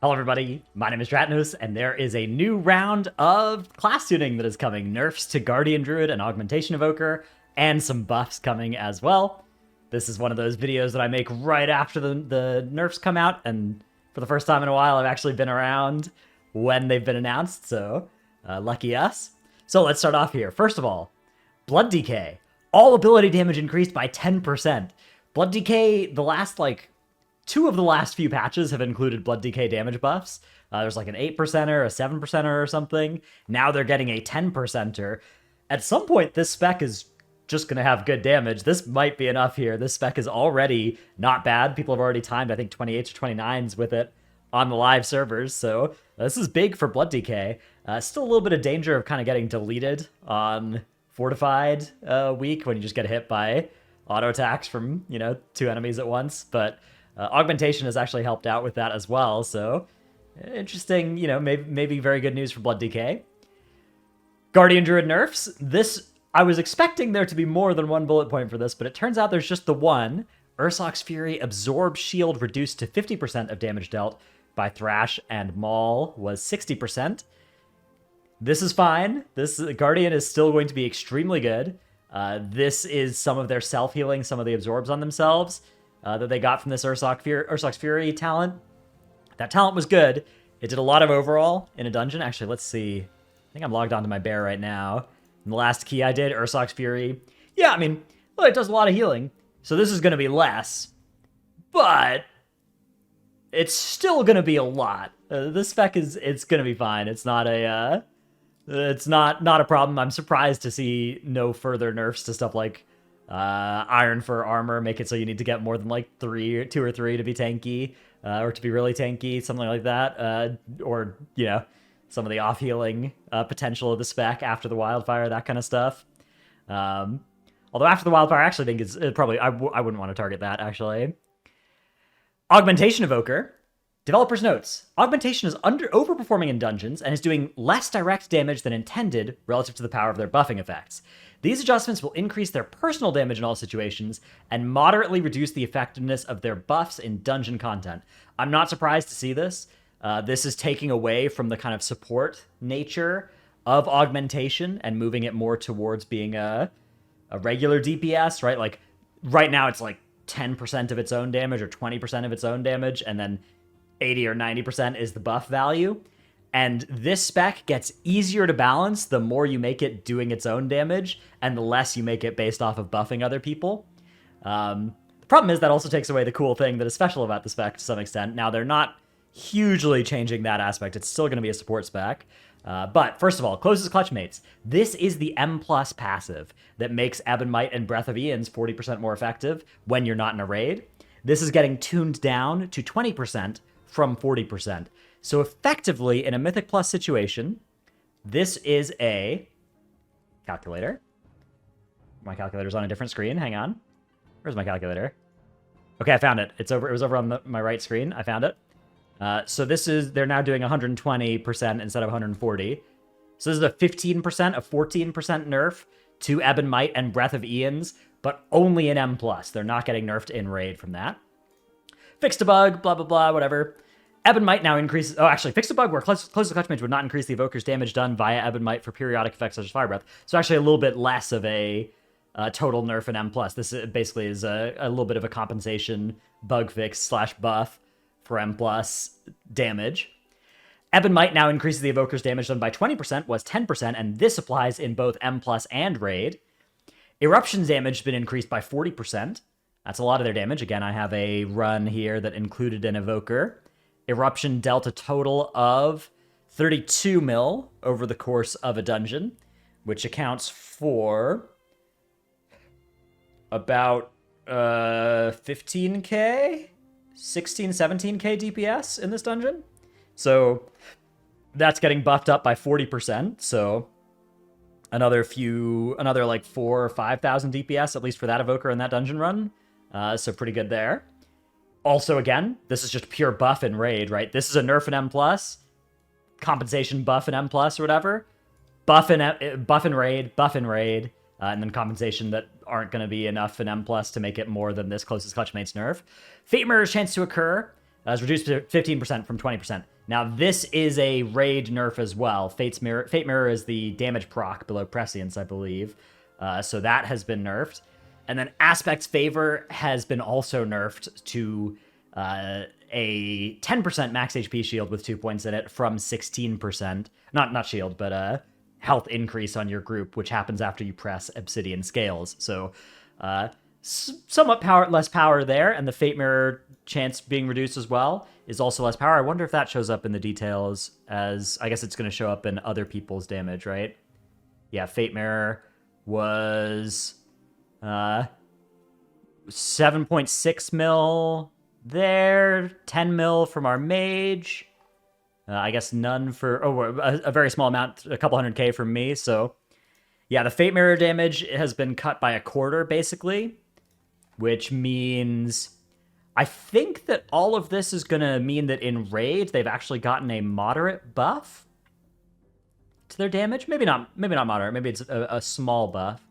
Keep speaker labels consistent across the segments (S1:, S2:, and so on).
S1: Hello everybody, my name is Dratnos, and there is a new round of class tuning that is coming. Nerfs to Guardian Druid and Augmentation Evoker, and some buffs coming as well. This is one of those videos that I make right after the nerfs come out, and for the first time in a while I've actually been around when they've been announced, so lucky us. So let's start off here. First of all, Blood Decay. All ability damage increased by 10%. Blood Decay, the last, two of the last few patches have included Blood Decay damage buffs. There's like an 8%er, a 7%er or something. Now they're getting a 10%er. At some point, this spec is just going to have good damage. This might be enough here. This spec is already not bad. People have already timed, I think, 28s or 29s with it on the live servers. So this is big for Blood Decay. Still a little bit of danger of kind of getting deleted on Fortified week when you just get hit by auto attacks from, two enemies at once. But Augmentation has actually helped out with that as well, so interesting, maybe very good news for Blood Decay. Guardian Druid nerfs. This, I was expecting there to be more than one bullet point for this, but it turns out there's just the one. Ursox Fury Absorb Shield reduced to 50% of damage dealt by Thrash, and Maul was 60%. This is fine. This Guardian is still going to be extremely good. This is some of their self-healing, some of the absorbs on themselves that they got from this Ursox Fury talent. That talent was good. It did a lot of overall in a dungeon. Actually, let's see. I think I'm logged onto my bear right now. And the last key I did, Ursox Fury. Yeah, well, it does a lot of healing. So this is going to be less. But it's still going to be a lot. This spec it's going to be fine. It's not a not a problem. I'm surprised to see no further nerfs to stuff like Iron for armor, make it so you need to get more than like 2 or 3 to be tanky, or to be really tanky, something like that, or some of the off-healing potential of the spec after the wildfire, that kind of stuff. Although after the wildfire, I actually think it's probably I wouldn't want to target that actually. Augmentation Evoker. Developers notes, Augmentation is overperforming in dungeons and is doing less direct damage than intended relative to the power of their buffing effects. These adjustments will increase their personal damage in all situations and moderately reduce the effectiveness of their buffs in dungeon content. I'm not surprised to see this. This is taking away from the kind of support nature of Augmentation and moving it more towards being a regular DPS, right? Like, right now it's like 10% of its own damage or 20% of its own damage, and then 80 or 90% is the buff value. And this spec gets easier to balance the more you make it doing its own damage and the less you make it based off of buffing other people. The problem is that also takes away the cool thing that is special about the spec to some extent. Now, they're not hugely changing that aspect. It's still going to be a support spec. But first of all, closest clutch mates. This is the M+ passive that makes Ebb and Might and Breath of Ian's 40% more effective when you're not in a raid. This is getting tuned down to 20% from 40%. So effectively, in a Mythic Plus situation, this is a calculator. My calculator's on a different screen. Hang on. Where's my calculator? Okay, I found it. It was over on my right screen. I found it. So they're now doing 120% instead of 140. So this is a 15%, a 14% nerf to Ebb and Might and Breath of Ian's, but only in M+. They're not getting nerfed in raid from that. Fixed a bug, blah, blah, blah, whatever. Ebb and Might now increases... Oh, actually, fixed a bug where close to clutch mage would not increase the evoker's damage done via Ebb and Might for periodic effects such as Fire Breath. So actually a little bit less of a total nerf in M+. This basically is a little bit of a compensation bug fix / buff for M+ damage. Ebb and Might now increases the evoker's damage done by 20%, was 10%, and this applies in both M+ and Raid. Eruption's damage has been increased by 40%. That's a lot of their damage. Again, I have a run here that included an evoker. Eruption dealt a total of 32 mil over the course of a dungeon, which accounts for about 15k, 16, 17k DPS in this dungeon. So that's getting buffed up by 40%. So another like 4,000 or 5,000 DPS, at least for that evoker in that dungeon run. So pretty good there. Also, again, this is just pure buff in raid, right? This is a nerf in M+, compensation buff in M+, or whatever. Buff in raid, and then compensation that aren't going to be enough in M+ to make it more than this closest clutch mate's nerf. Fate Mirror's chance to occur. It's reduced to 15% from 20%. Now, this is a raid nerf as well. Fate Mirror is the damage proc below Prescience, I believe. So that has been nerfed. And then Aspect's Favor has been also nerfed to a 10% max HP shield with 2 points in it from 16%. Not shield, but health increase on your group, which happens after you press Obsidian Scales. So somewhat less power there, and the Fate Mirror chance being reduced as well is also less power. I wonder if that shows up in the details, as I guess it's going to show up in other people's damage, right? Yeah, Fate Mirror was 7.6 mil there, 10 mil from our mage. I guess none for a very small amount, a couple 100k from me. So yeah, the Fate Mirror damage has been cut by a quarter basically, which means I think that all of this is going to mean that in Raid, they've actually gotten a moderate buff to their damage. Maybe not moderate. Maybe it's a small buff.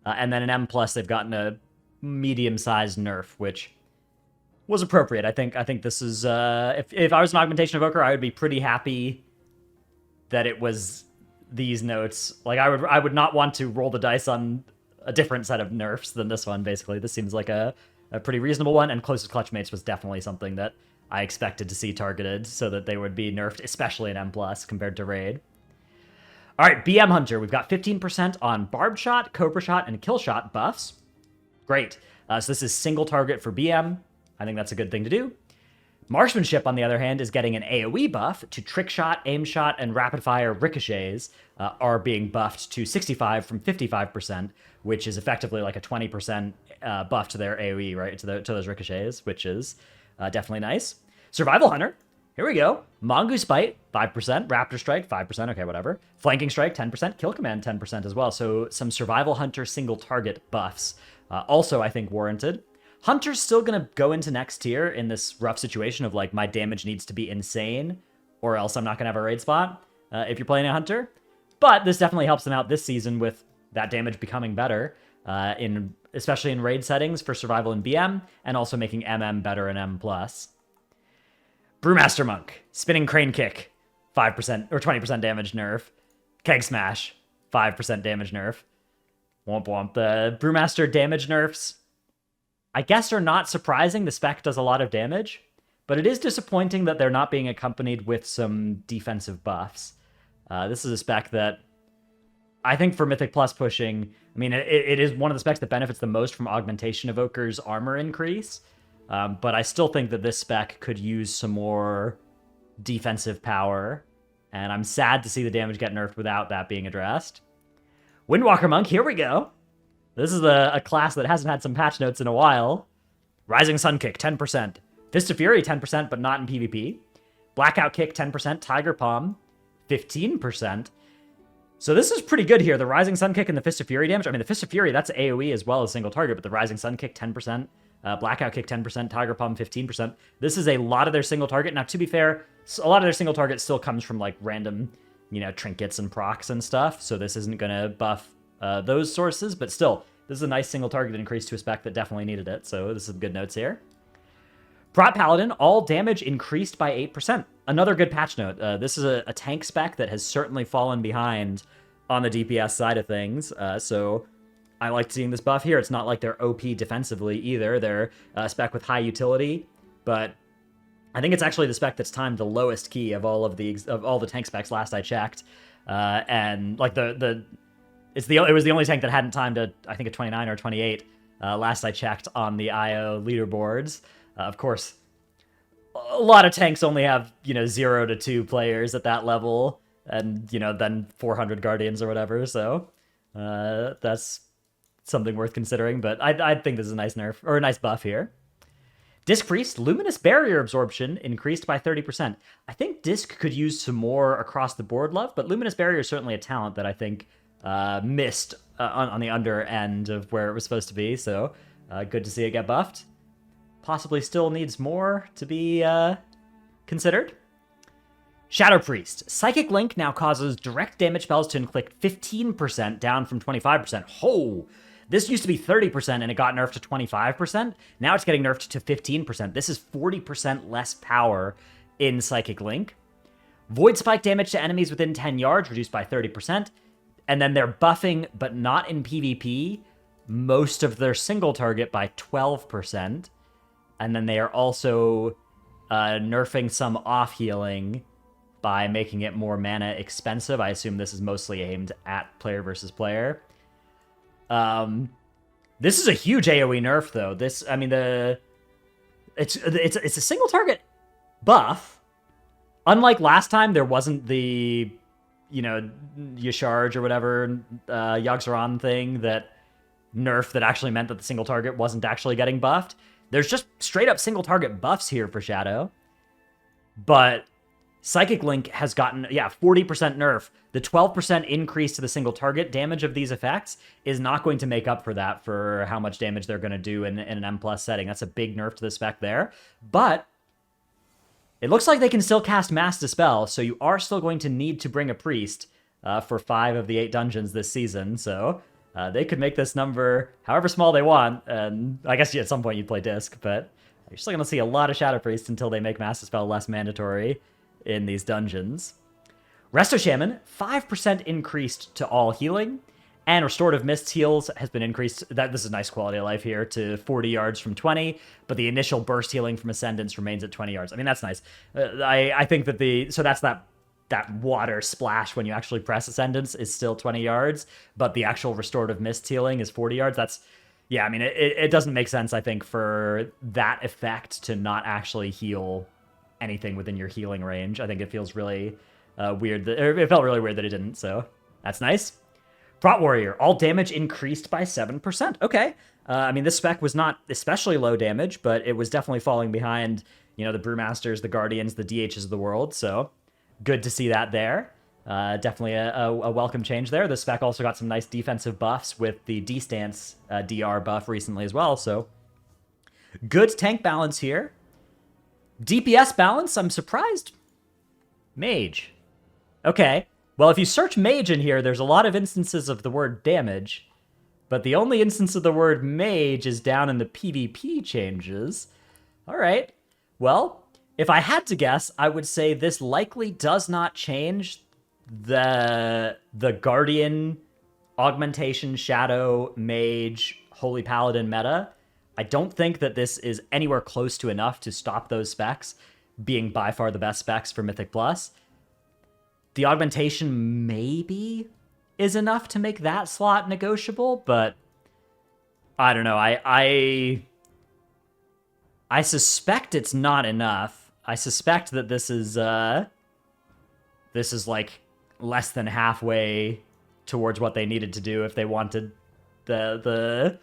S1: And then in M+, they've gotten a medium-sized nerf, which was appropriate. I think this is... if I was an Augmentation Evoker, I would be pretty happy that it was these notes. Like, I would not want to roll the dice on a different set of nerfs than this one, basically. This seems like a pretty reasonable one, and Closest Clutch Mates was definitely something that I expected to see targeted so that they would be nerfed, especially in M+, compared to Raid. All right, BM Hunter. We've got 15% on Barbed Shot, Cobra Shot, and Kill Shot buffs. Great. So this is single target for BM. I think that's a good thing to do. Marksmanship, on the other hand, is getting an AoE buff to Trick Shot, Aim Shot, and Rapid Fire Ricochets are being buffed to 65 from 55%, which is effectively like a 20% buff to their AoE, right, to those ricochets, which is definitely nice. Survival Hunter, here we go. Mongoose Bite, 5%. Raptor Strike, 5%, okay, whatever. Flanking Strike, 10%. Kill Command, 10% as well. So some Survival Hunter single target buffs. Also, I think, warranted. Hunter's still going to go into next tier in this rough situation of, like, my damage needs to be insane, or else I'm not going to have a raid spot if you're playing a Hunter. But this definitely helps them out this season with that damage becoming better, especially in raid settings for survival and BM, and also making MM better in M+. Brewmaster Monk, Spinning Crane Kick, 5% or 20% damage nerf. Keg Smash, 5% damage nerf. Womp womp. The Brewmaster damage nerfs, I guess, are not surprising. The spec does a lot of damage, but it is disappointing that they're not being accompanied with some defensive buffs. This is a spec that I think for Mythic Plus pushing, I mean, it is one of the specs that benefits the most from Augmentation Evoker's armor increase, but I still think that this spec could use some more defensive power, and I'm sad to see the damage get nerfed without that being addressed. Windwalker Monk, here we go. This is a class that hasn't had some patch notes in a while. Rising Sun Kick, 10%. Fist of Fury, 10%, but not in PvP. Blackout Kick, 10%. Tiger Palm, 15%. So this is pretty good here. The Rising Sun Kick and the Fist of Fury damage. I mean, the Fist of Fury, that's AoE as well as single target, but the Rising Sun Kick, 10%. Blackout Kick, 10%. Tiger Palm, 15%. This is a lot of their single target. Now, to be fair, a lot of their single target still comes from, like, random, trinkets and procs and stuff, so this isn't going to buff those sources, but still, this is a nice single target increase to a spec that definitely needed it, so this is some good notes here. Prot Paladin, all damage increased by 8%. Another good patch note. This is a tank spec that has certainly fallen behind on the DPS side of things, so I liked seeing this buff here. It's not like they're OP defensively either. They're a spec with high utility, but I think it's actually the spec that's timed the lowest key of all the tank specs last I checked, and like it was the only tank that hadn't timed I think a 29 or 28 last I checked on the IO leaderboards. Of course, a lot of tanks only have 0 to 2 players at that level, and then 400 guardians or whatever. So that's something worth considering. But I think this is a nice nerf or a nice buff here. Disc Priest, Luminous Barrier Absorption increased by 30%. I think Disc could use some more across the board love, but Luminous Barrier is certainly a talent that I think missed on the under end of where it was supposed to be. So good to see it get buffed. Possibly still needs more to be considered. Shadow Priest. Psychic Link now causes direct damage spells to inflict 15%, down from 25%. Ho! This used to be 30% and it got nerfed to 25%. Now it's getting nerfed to 15%. This is 40% less power in Psychic Link. Void Spike damage to enemies within 10 yards reduced by 30%. And then they're buffing, but not in PvP, most of their single target by 12%. And then they are also nerfing some off healing by making it more mana expensive. I assume this is mostly aimed at player versus player. This is a huge AoE nerf, though. This, I mean, it's a single target buff. Unlike last time, there wasn't the, you know, Yasharge or whatever Yogg-Saron thing that nerf that actually meant that the single target wasn't actually getting buffed. There's just straight up single target buffs here for Shadow. But Psychic Link has gotten, 40% nerf. The 12% increase to the single target damage of these effects is not going to make up for that, for how much damage they're going to do in an M+ setting. That's a big nerf to the spec there. But it looks like they can still cast Mass Dispel, so you are still going to need to bring a Priest for 5 of the 8 dungeons this season. So they could make this number however small they want. And I guess at some point you'd play Disc, but you're still going to see a lot of Shadow Priest until they make Mass Dispel less mandatory in these dungeons. Resto Shaman, 5% increased to all healing, and Restorative Mist heals has been increased. This is nice quality of life here to 40 yards from 20, but the initial burst healing from Ascendance remains at 20 yards. I mean, that's nice. I think that so that's that water splash when you actually press Ascendance is still 20 yards, but the actual Restorative Mist healing is 40 yards. That's, yeah, I mean, it doesn't make sense, I think, for that effect to not actually heal anything within your healing range. I think it feels really weird. It felt really weird that it didn't, so that's nice. Prot Warrior, all damage increased by 7%. Okay. I mean, this spec was not especially low damage, but it was definitely falling behind, you know, the Brewmasters, the Guardians, the DHs of the world, so good to see that there. Definitely a welcome change there. The spec also got some nice defensive buffs with the D-Stance DR buff recently as well, so good tank balance here. DPS balance, I'm surprised. Mage. Okay. Well, if you search mage in here, there's a lot of instances of the word damage, but the only instance of the word mage is down in the PvP changes. All right. Well, if I had to guess, I would say this likely does not change the Guardian, Augmentation, Shadow, Mage, Holy Paladin meta. I don't think that this is anywhere close to enough to stop those specs being by far the best specs for Mythic Plus. The Augmentation maybe is enough to make that slot negotiable, but I don't know. I suspect it's not enough. I suspect that this is like less than halfway towards what they needed to do if they wanted the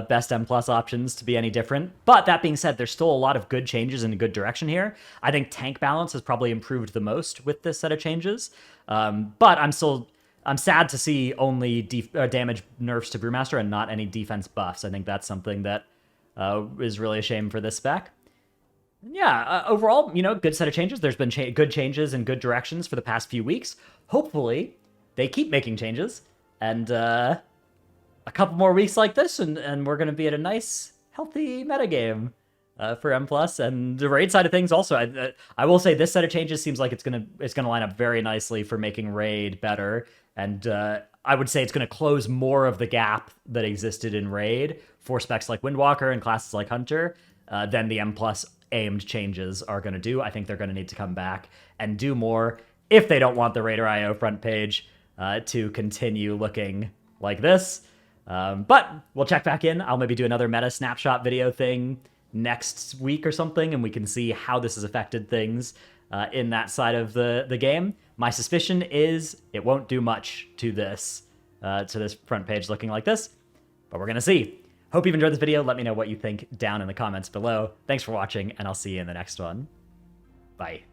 S1: best M+ options to be any different. But that being said, there's still a lot of good changes in a good direction here. I think tank balance has probably improved the most with this set of changes. But I'm sad to see only damage nerfs to Brewmaster and not any defense buffs. I think that's something that is really a shame for this spec. Yeah, overall, you know, good set of changes. There's been good changes in good directions for the past few weeks. Hopefully, they keep making changes, and a couple more weeks like this, and we're going to be at a nice, healthy metagame for M+. And the raid side of things also, I will say this set of changes seems like it's gonna line up very nicely for making raid better, and I would say it's going to close more of the gap that existed in raid for specs like Windwalker and classes like Hunter than the M+ aimed changes are going to do. I think they're going to need to come back and do more if they don't want the Raider.io front page to continue looking like this. But we'll check back in. I'll maybe do another meta snapshot video thing next week or something, and we can see how this has affected things in that side of the game. My suspicion is it won't do much to this front page looking like this, but we're going to see. Hope you've enjoyed this video. Let me know what you think down in the comments below. Thanks for watching, and I'll see you in the next one. Bye.